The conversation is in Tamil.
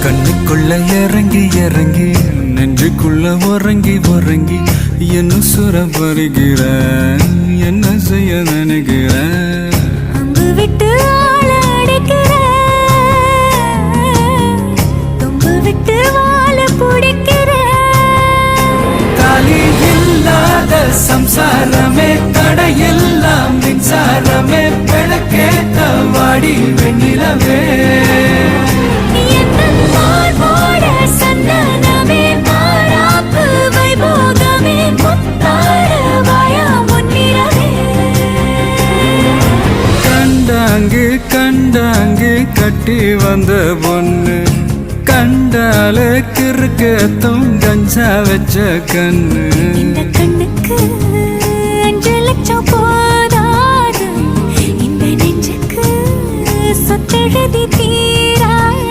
கண்ணுக்குள்ள இறங்கி இறங்கி நெஞ்சுக்குள்ள உறங்கி உறங்கி என்ன சுர வருகிற என்ன செய்ய நினைக்கிற அம்பு விட்டு ஆள அடிக்கிற தொம்பு விட்டு வாழ பிடிக்கிற தாலி இல்லாத சம்சாரமே தடையெல்லாம் மின்சாரமே விளக்கேத்த வாடி வெண்ணிலவே கண்டாங்கு கண்டாங்கு கட்டி வந்த பொண்ணு கண்டால கிறுக்கத்தும் கஞ்சா வச்ச கண்ணு இந்த கண்ணுக்கு 5 லட்சம் போதாது இந்த நெஞ்சுக்கு சொத்தெழுதி